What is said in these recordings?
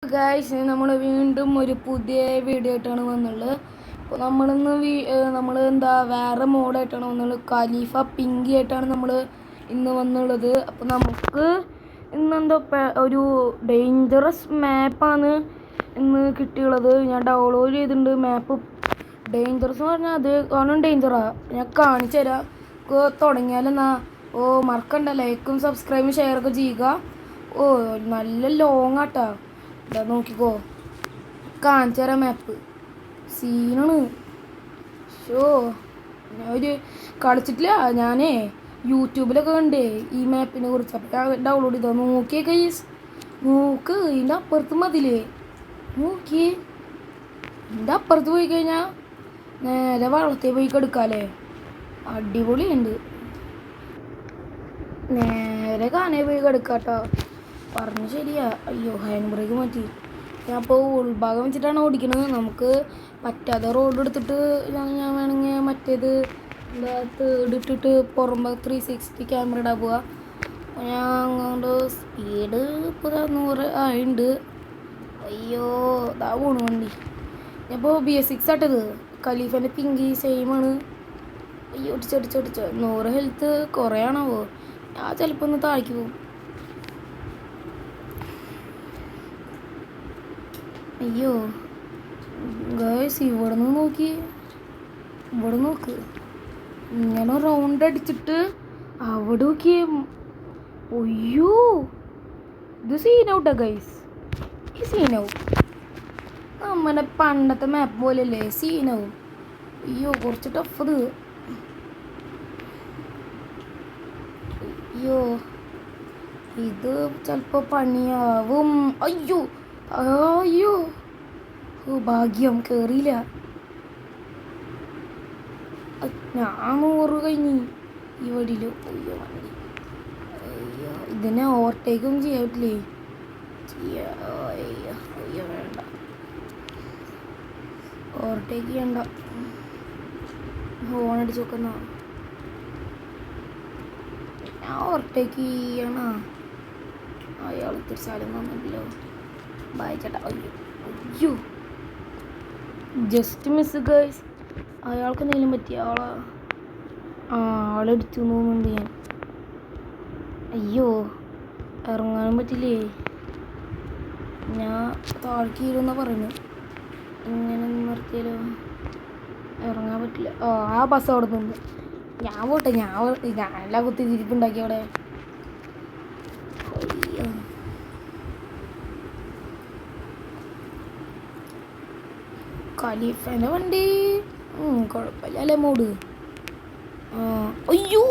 Guys നമ്മൾ വീണ്ടും ഒരു പുതിയ വീഡിയോ ആയിട്ടാണ് വന്നുള്ളത്. അപ്പോൾ നമ്മൾ വേറെ മോഡായിട്ടാണ് വന്നുള്ളത്. ഖലീഫ പിങ്കി ആയിട്ടാണ് നമ്മൾ ഇന്ന് വന്നുള്ളത്. അപ്പോൾ നമുക്ക് ഇന്നെന്തോ ഒരു ഡേഞ്ചറസ് മാപ്പാണ് ഇന്ന് കിട്ടിയുള്ളത്. ഞാൻ ഡൗൺലോഡ് ചെയ്തിട്ടുണ്ട്. മാപ്പ് ഡേഞ്ചറസ് എന്ന് പറഞ്ഞാൽ അത് കാണും ഡേഞ്ചറാണ്. ഞാൻ കാണിച്ചു തരാം. തുടങ്ങിയാലെന്നാ മറക്കണ്ട, ലൈക്കും സബ്സ്ക്രൈബും ഷെയറൊക്കെ ചെയ്യുക. നല്ല ലോങ് ആട്ടാ. ഇതാ നോക്കിക്കോ, കാണിച്ചു തരാം. മാപ്പ് സീനാണ്. ഞാൻ കളിച്ചിട്ടില്ല. ഞാനേ യൂട്യൂബിലൊക്കെ കണ്ടേ ഈ മാപ്പിനെ കുറിച്ച്. അപ്പം ഡൗൺലോഡ് ചെയ്തോ. നോക്കിയേ ഗൈസ്, നോക്ക്. ഇതിൻ്റെ അപ്പുറത്ത് മതിലേ, നോക്കിയേ. ഇതിൻ്റെ അപ്പുറത്ത് പോയി കഴിഞ്ഞാൽ നേരെ വള്ളത്തിൽ പോയി കിടക്കാല്ലേ. അടിപൊളിയുണ്ട്. നേരെ കാനേ പോയി കിടക്കാട്ടോ. പറഞ്ഞു ശരിയാ. അയ്യോ, ഹാൻഡ് ബ്രേക്ക് മാറ്റി. ഞാൻ ഇപ്പോൾ ഉൾഭാഗം വെച്ചിട്ടാണ് ഓടിക്കുന്നത്. നമുക്ക് പറ്റാതെ റോഡ് എടുത്തിട്ട് ഞാൻ വേണമെങ്കിൽ മറ്റേത് ഇട്ടിട്ട് പുറമ്പ് 360 ക്യാമറ ഇടാൻ പോവുക. ഞാൻ അങ്ങോട്ട് സ്പീഡ് ഇപ്പോൾ 100 ആയിട്ടുണ്ട്. അയ്യോ, ഇതാ പോണു വണ്ടി. ഞാൻ ഇപ്പോൾ BS6 ആട്ടത്. ഖലീഫേൻ്റെ പിങ്കി സെയിമാണ്. അയ്യോ, ഒടിച്ചൊടിച്ചൊടിച്ചോ. 100 ഹെൽത്ത് കുറയാണാവോ. ഞാൻ ചിലപ്പോൾ ഒന്ന് താഴേക്ക് പോകും. അയ്യോ ഗൈസ്, ഇവിടെ നിന്ന് നോക്കി, ഇവിടെ നോക്ക്. ഇങ്ങനെ റൗണ്ട് അടിച്ചിട്ട് അവിടെ നോക്കിയേ. അയ്യോ, ഇത് സീനൗട്ടാ ഗൈസ്. ഈ സീനാവും. നമ്മുടെ പണ്ടത്തെ മാപ്പ് പോലെയല്ലേ, സീനാവും. അയ്യോ, കുറച്ച് ടഫ് ഇത്. അയ്യോ, ഇത് ചിലപ്പോൾ പണിയാവും. അയ്യോ അയ്യോ, ഭാഗ്യം കേറിയില്ല. ഞാൻ 100 കഴിഞ്ഞ് ഈ വഴിയില്. അയ്യോ വണ്ടി. അയ്യോ, ഇതിനെ ഓവർടേക്കൊന്നും ചെയ്യാൻ പറ്റില്ലേ. അയ്യോ വേണ്ട, ഓവർടേക്ക് ചെയ്യണ്ട. ഹോൺ അടിച്ച് നോക്കുന്ന. ഞാൻ ഓവർടേക്ക് ചെയ്യണ. അയാൾ തിരിച്ചാലും വന്നിട്ടില്ലോ. വായിച്ചേട്ടാ. അയ്യോ, ജസ്റ്റ് മിസ് ഗൈസ്. അയാൾക്ക് എന്തെങ്കിലും പറ്റിയ ആളെടുത്തു തോന്നുന്നുണ്ട് ഞാൻ. അയ്യോ, ഇറങ്ങാനും പറ്റില്ലേ. ഞാൻ താഴ്ക്കിയിരുന്ന പറയുന്നു. ഇങ്ങനെ നിർത്തിയാലോ. ഇറങ്ങാൻ പറ്റില്ല. ആ ബസ് അവിടെ നിന്ന്. ഞാൻ പോട്ടെ. ഞാനെല്ലാം കുത്തി തിരിപ്പുണ്ടാക്കി അവിടെ. ഖലീഫേൻ്റെ വണ്ടി കുഴപ്പമില്ല അല്ലേ മോഡ്. അയ്യോ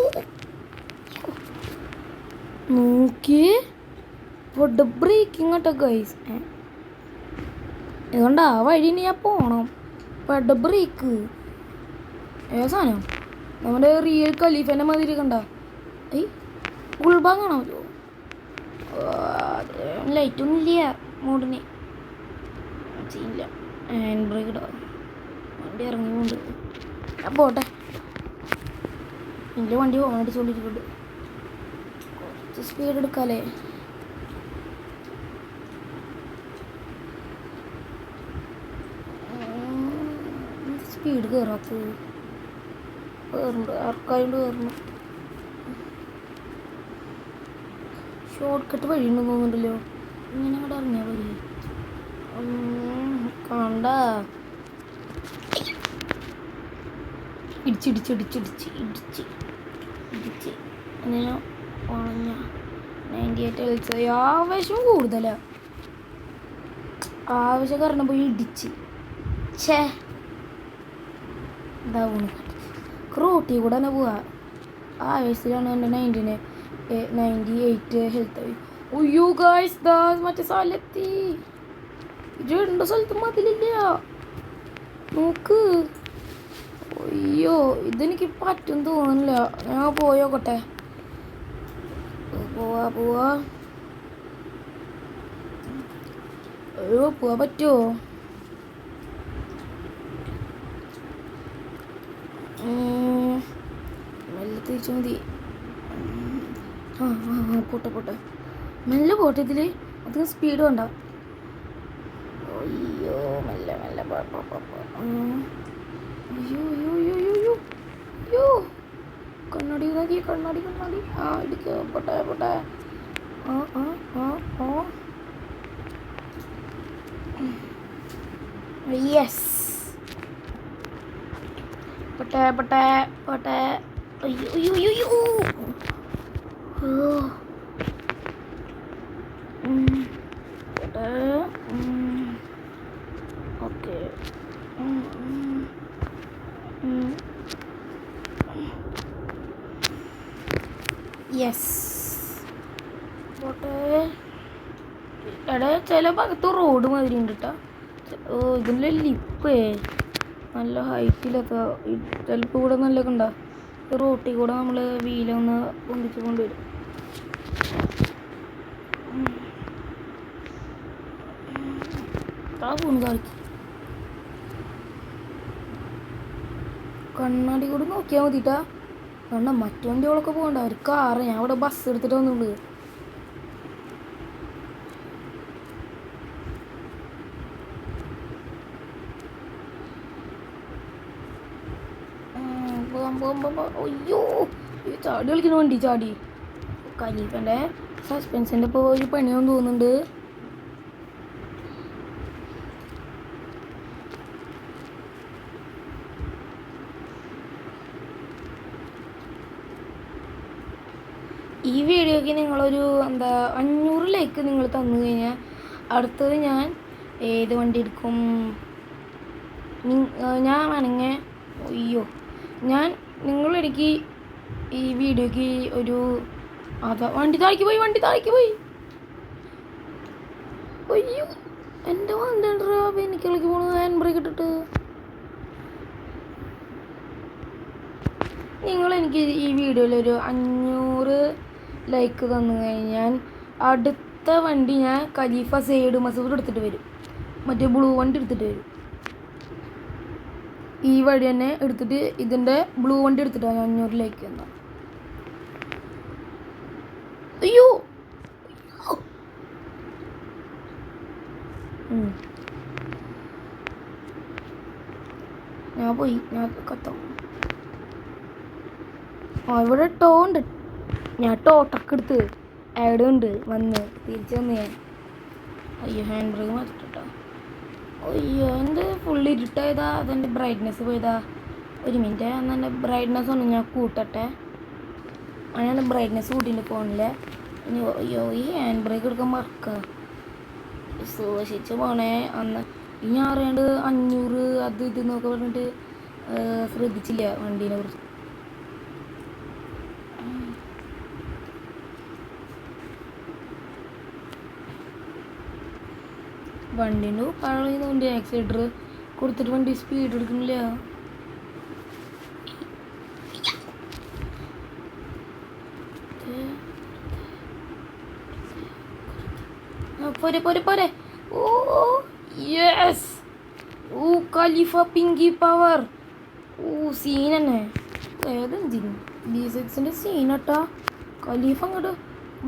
നോക്കിയേ, പൊട്ട ബ്രേക്കിംഗ് കേട്ടോ ഗൈസ്. അതുകൊണ്ട് ആ വഴി ഞാൻ പോണം. പെട്ട ബ്രേക്ക് ഏ സാധനം. നമ്മുടെ റിയൽ ഖലീഫേൻ്റെ മാതിരി കണ്ട. ഉൾഭാഗം കാണാമല്ലോ. ലൈറ്റൊന്നും ഇല്ല മോഡിന്. ചെയ്യില്ല. ഹാൻഡ് ബ്രേക്ക് ഇടാം. വണ്ടി ഇറങ്ങിക്കൊണ്ട് ഞാൻ പോട്ടെ. എൻ്റെ വണ്ടി ഓണടിച്ചുകൊണ്ടിരിക്കുന്നുണ്ട്. കുറച്ച് സ്പീഡ് എടുക്കാല്ലേ. സ്പീഡ് കയറാത്തത് കയറുന്നുണ്ട്. ആർക്കായോണ്ട് കയറുന്നു. ഷോർട്ട് കട്ട് വഴിയുണ്ടെന്ന് തോന്നുന്നുണ്ടല്ലോ. ഇങ്ങനെ അവിടെ ഇറങ്ങിയാൽ മതി. കണ്ട ഇടിച്ച് അങ്ങനെ ഉണങ്ങ 98 കളിച്ച. ആവേശം കൂടുതലാ. ആവേശം കാരണം പോയി ഇടിച്ച് ഇതാവണു. റോട്ടിൽ കൂടെ തന്നെ പോവാ. ആവേശത്തിലാണ് എൻ്റെ 98 ഹെൽത്ത് ആയി. അയ്യോ ഗായ്സ്, മറ്റേ സ്ഥലത്തി 2 സ്ഥലത്തും മതിലില്ല. നോക്ക്. അയ്യോ, ഇതെനിക്ക് പറ്റും തോന്നുന്നില്ല. ഞാൻ പോയോക്കട്ടെ. പോവാ. അയ്യോ, പോവാൻ പറ്റുമോ? മെല്ലെ തിരിച്ചു മതി. പോട്ടെ. മെല്ലെ പോട്ടെ. ഇതിൽ അധികം സ്പീഡ് വേണ്ട. അയ്യോ മെല്ലെ മെല്ലെ അയ്യോ അയ്യോ അയ്യോ അയ്യോ അയ്യോ കണ്ണാടി നോക്കി കണ്ണാടി ആ ഇടിക്കുക പൊട്ടെ ആ ആ ആ ആ യെസ് പൊട്ടെ അയ്യോ അയ്യോ അയ്യോ ഓക്കെ യെസ് പോട്ടെ എടാ ചില ഭാഗത്ത് റോഡ് മാതിരി ഉണ്ട് കേട്ടോ. ഇതിൻ്റെ ലിപ്പേ നല്ല ഹൈറ്റിലൊക്കെ ചിലപ്പോൾ കൂടെ നല്ലൊക്കെ ഉണ്ടാ റോട്ടിൽ കൂടെ നമ്മൾ വീലൊന്ന് പൊന്തിച്ച് കൊണ്ടുവരും. കണ്ണാടി കൂടെ നോക്കിയാൽ മതിട്ടാ. കാരണം മറ്റു വണ്ടികളൊക്കെ പോകണ്ട ഒരു കാറ്. ഞാൻ ഇവിടെ ബസ് എടുത്തിട്ട് വന്നുള്ളൂ. അയ്യോ ചാടി കളിക്കുന്ന വണ്ടി ചാടി. ഖലീഫൻ്റെ സസ്പെൻസിൻ്റെ ഇപ്പോൾ ഒരു പണിയാന്ന് തോന്നുന്നുണ്ട്. ഈ വീഡിയോയ്ക്ക് നിങ്ങളൊരു 500 ലൈക്ക് നിങ്ങൾ തന്നു കഴിഞ്ഞാൽ അടുത്തത് ഞാൻ ഏത് വണ്ടി എടുക്കും? ഞാൻ വേണമെങ്കിൽ നിങ്ങളെനിക്ക് ഈ വീഡിയോയ്ക്ക് ഒരു വണ്ടി താഴേക്ക് പോയി അയ്യോ എൻ്റെ വണ്ടിണ്ടാ എനിക്കിളക്ക് പോണത് ഹാൻഡ് ബ്രേക്ക് ഇട്ടിട്ട്. നിങ്ങളെനിക്ക് ഈ വീഡിയോയിലൊരു 500 ലൈക്ക് തന്നു കഴിഞ്ഞാൽ അടുത്ത വണ്ടി ഞാൻ ഖലീഫ സെയ്ഡ് മസൂർ എടുത്തിട്ട് വരും. മറ്റേ ബ്ലൂ വണ്ടി എടുത്തിട്ട് വരും. ഈ വഴി തന്നെ എടുത്തിട്ട് ഇതിൻ്റെ ബ്ലൂ വണ്ടി എടുത്തിട്ടാണ് 500 ലൈക്ക് എന്നാൽ. അയ്യോ ഞാൻ കത്താം. ഇവിടെ ടോ ഉണ്ട്. ഞാൻ ടോട്ടൊക്കെ എടുത്ത് ആഡ് ഉണ്ട് വന്ന് തിരിച്ച് വന്ന് ഞാൻ. അയ്യോ ഹാൻഡ് ബ്രേക്ക് മാറ്റിട്ടോ. അയ്യോ എന്ത് ഫുള്ള് ഇരുട്ടായതാ. അതെൻ്റെ ബ്രൈറ്റ്നെസ് പോയതാ. ഒരു മിനിറ്റ് അന്നെൻ്റെ ബ്രൈറ്റ്നെസ് ഒന്ന് ഞാൻ കൂട്ടട്ടെ. അങ്ങനെ ബ്രൈറ്റ്നെസ് കൂട്ടിൻ്റെ ഫോണിൽ. അയ്യോ ഈ ഹാൻഡ് ബ്രേക്ക് എടുക്കാൻ മറക്കുക. സൂക്ഷിച്ച് പോണേ. അന്ന് ഞാൻ അറിയാണ്ട് 500 അത് ഇതെന്നൊക്കെ പറഞ്ഞിട്ട് ശ്രദ്ധിച്ചില്ല വണ്ടീനെ കുറിച്ച്. വണ്ടീൻ്റെ പഴയുന്നുണ്ട്. ആക്സിലേറ്റർ കൊടുത്തിട്ട് വണ്ടി സ്പീഡ് എടുക്കുന്നില്ല. പോരെ ഓ യെസ്. ഓ ഖലീഫ പിങ്കി പവർ. ഓ സീൻ തന്നെ. ഏതെഞ്ചിന് B6ൻ്റെ സീനട്ടാ. ഖലീഫ അങ്ങോട്ട്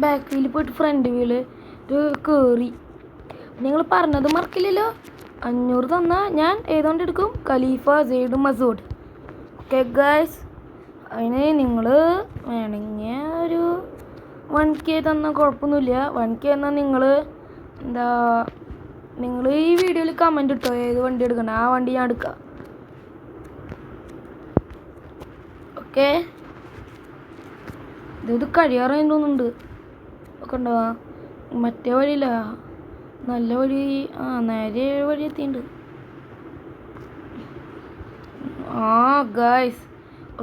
ബാക്ക് വീല് പോയിട്ട് ഫ്രണ്ട് വീല് കയറി. നിങ്ങൾ പറഞ്ഞത് മറക്കില്ലല്ലോ. 500 തന്നാൽ ഞാൻ ഏതുകൊണ്ട് എടുക്കും? ഖലീഫ സെയ്ഡ് മസൂഡ്. ഓക്കെ ഗൈസ്, അതിന് നിങ്ങൾ വേണമെങ്കിൽ ഒരു 1K തന്നാൽ കുഴപ്പമൊന്നുമില്ല. 1K എന്നാൽ നിങ്ങൾ ഈ വീഡിയോയിൽ കമൻറ്റ് ഇട്ടോ ഏത് വണ്ടി എടുക്കണം. ആ വണ്ടി ഞാൻ എടുക്കാം. ഓക്കെ ഇത് കഴിയാറായി തോന്നുന്നുണ്ട്. ഒക്കെ ഉണ്ടോ? മറ്റേ വഴിയില്ല, നല്ല വഴി. നേരെ വഴി എത്തിയിട്ടുണ്ട്. ഗൈസ്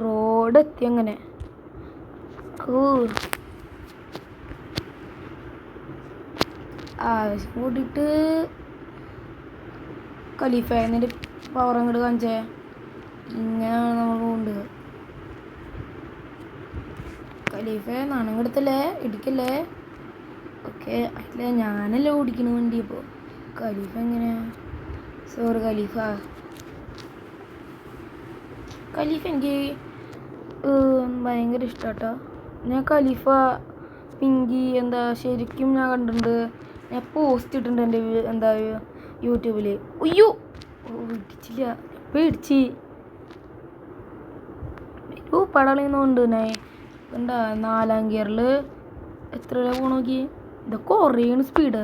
റോഡ് എത്തി. അങ്ങനെ ആവശ്യം കൂട്ടിയിട്ട് ഖലീഫ എന്നിട്ട് പവർ അങ്ങോട്ട് കാണിച്ചേ. ഇങ്ങനെയാണ് നമ്മൾ പോകുന്നത്. ഖലീഫ നാണങ്ങെടുത്തല്ലേ ഇടിക്കല്ലേ. ഓക്കെ അല്ല ഞാനല്ലേ ഓടിക്കണ വണ്ടി. ഇപ്പോൾ ഖലീഫ എങ്ങനെയാ? സോറി ഖലീഫ എനിക്ക് ഭയങ്കര ഇഷ്ടമാട്ടോ. ഞാൻ ഖലീഫ പിങ്കി ശരിക്കും ഞാൻ കണ്ടിട്ടുണ്ട്. ഞാൻ പോസ്റ്റ് ഇട്ടിട്ടുണ്ട് എൻ്റെ യൂട്യൂബിൽ. അയ്യോ ഇടിച്ചില്ല, പേടിച്ച് പടളിന്നുണ്ട്. എന്താ 4ാം ഗിയറിൽ എത്ര പോണ നോക്കി. ഇതൊക്കെ കുറയാണ് സ്പീഡ്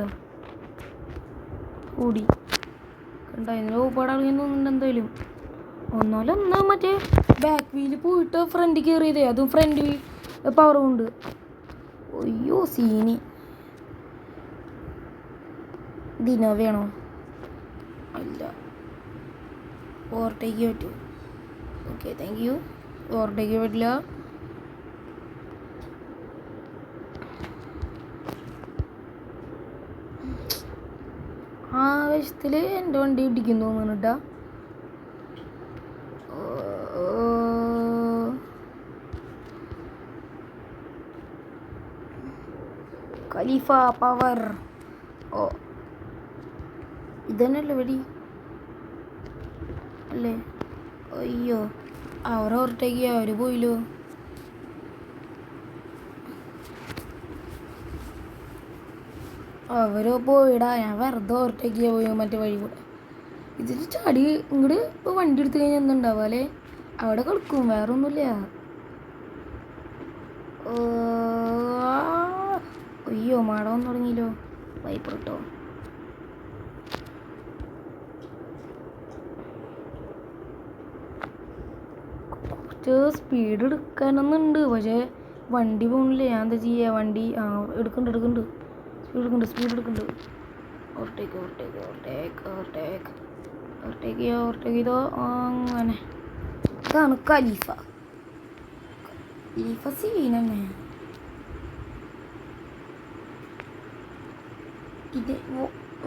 കൂടി കണ്ടതിന് പടളിന്നുണ്ട്. എന്തായാലും ഒന്നാ മറ്റേ ബാക്ക് വീല് പോയിട്ട് ഫ്രണ്ട് കയറിയതേ, അതും ഫ്രണ്ട് വീൽ പവർ കൊണ്ട്. അയ്യോ സീനി. ദിനോവയാണോ? അല്ല, ഓവർടേക്ക് പറ്റും. Okay thank you. ഓവർടേക്ക് പറ്റില്ല. ആവശ്യത്തിൽ എൻ്റെ വണ്ടി ഇടിക്കുന്നു തോന്നുന്നുട്ടാ. ഖലീഫ പവർ. ഓ ഇതന്നെയല്ലേ വെടി അല്ലേ? അയ്യോ അവർ ഓവർടേക്ക് ചെയ്യാൻ അവർ പോയില്ലോ. അവരോ പോയിടാ, ഞാൻ വെറുതെ ഓവർടേക്ക് ചെയ്യാൻ പോയോ മറ്റേ വഴി കൂടെ. ഇതിൽ ചാടി ഇങ്ങോട്ട് ഇപ്പോൾ വണ്ടി എടുത്തു കഴിഞ്ഞാൽ എന്തുണ്ടാവുക അല്ലേ? അവിടെ കളിക്കും, വേറെ ഒന്നുമില്ല. അയ്യോ മാട വന്നു തുടങ്ങിയല്ലോ. വൈപ്പർ കേട്ടോ. കുറച്ച് സ്പീഡ് എടുക്കാനൊന്നുണ്ട്, പക്ഷേ വണ്ടി പോകണില്ല. ഞാൻ എന്താ ചെയ്യുക? വണ്ടി എടുക്കുന്നുണ്ട് സ്പീഡ് എടുക്കുന്നുണ്ട്. ഓവർടേക്ക് ചെയ്തോ. അങ്ങനെ ഇതാണ് ഖലീഫ സീനന്നെ. ഇത്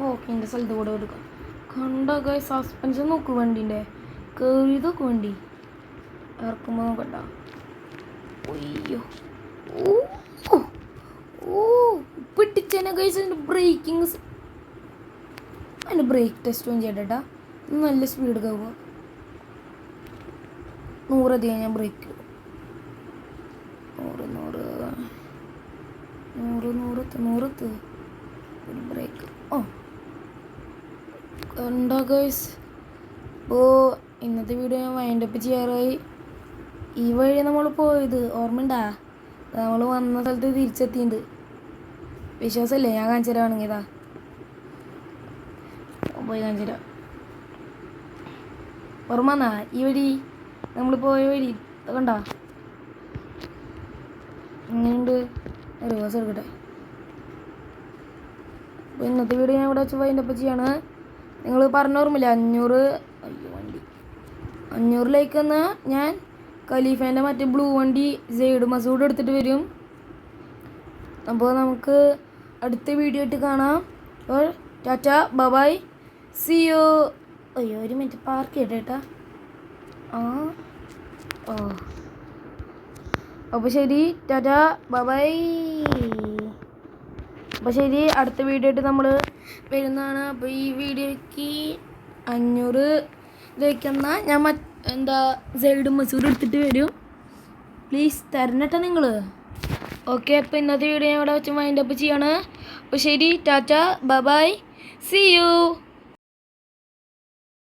ഓക്കേൻ്റെ സ്ഥലത്ത് കൂടെ എടുക്കാം. കണ്ടൊക്കെ സസ്പെൻഷൻ നോക്കൂ വണ്ടീൻ്റെ, കയറിയതൊക്കെ വണ്ടി ഇറക്കുമ്പോൾ നോക്കണ്ട. അയ്യോ പിടിച്ചതിനെ കഴിച്ച് അതിൻ്റെ ബ്രേക്കിങ്, അതിൻ്റെ ബ്രേക്ക് ടെസ്റ്റ് ഒന്നും ചെയ്യട്ടാ. നല്ല സ്പീഡ് കയറുക. 100 അധികം ഞാൻ ബ്രേക്ക് 100 ഒരു ബ്രേക്ക്. കണ്ടോ ഗൈസ്? ഇപ്പോൾ ഇന്നത്തെ വീഡിയോ ഞാൻ വൈൻഡപ്പ് ചെയ്യാറായി. ഈ വഴി നമ്മൾ പോയത് ഓർമ്മയുണ്ടാ? നമ്മൾ വന്ന സ്ഥലത്ത് തിരിച്ചെത്തിയിട്ടുണ്ട്. വിശ്വാസമല്ലേ? ഞാൻ കാണിച്ചു തരാണെങ്കിൽ ഇതാ പോയി കാണിച്ചു തരാം. ഓർമ്മ എന്നാ ഈ വഴി നമ്മൾ പോയ വഴി കണ്ട ഇങ്ങനെയുണ്ട്. റിവേഴ്സ് എടുക്കട്ടെ. അപ്പോൾ ഇന്നത്തെ വീഡിയോ ഞാൻ ഇവിടെ വെച്ച് വൈൻഡപ്പ് ചെയ്യാണ്. നിങ്ങൾ പറഞ്ഞ ഓർമ്മയില്ല 500 ലൈക്ക് എന്ന് ഞാൻ ഖലീഫേൻ്റെ മറ്റേ ബ്ലൂ വണ്ടി സെയ്ഡ് മസൂഡ് എടുത്തിട്ട് വരും. അപ്പോൾ നമുക്ക് അടുത്ത വീഡിയോ ആയിട്ട് കാണാം. അപ്പോൾ ടാറ്റ ബൈ സി യു. അയ്യോ ഒരു മിനിറ്റ് പാർക്ക് ചെയ്യട്ടെ. അപ്പോൾ ശരി, ടാറ്റ ബൈ. അപ്പോൾ ശരി, അടുത്ത വീഡിയോ ആയിട്ട് നമ്മൾ വരുന്നതാണ്. അപ്പോൾ ഈ വീഡിയോയ്ക്ക് 500 ലൈക്കെന്ന ഞാൻ സെയ്ഡ് മസൂർ എടുത്തിട്ട് വരും. പ്ലീസ് തരണട്ടോ നിങ്ങൾ. ഓക്കെ, അപ്പോൾ ഇന്നത്തെ വീഡിയോ ഞാൻ ഇവിടെ വെച്ച് വൈൻഡപ്പ് ചെയ്യാണ്. അപ്പോൾ ശരി, ടാറ്റ ബൈ സി യു.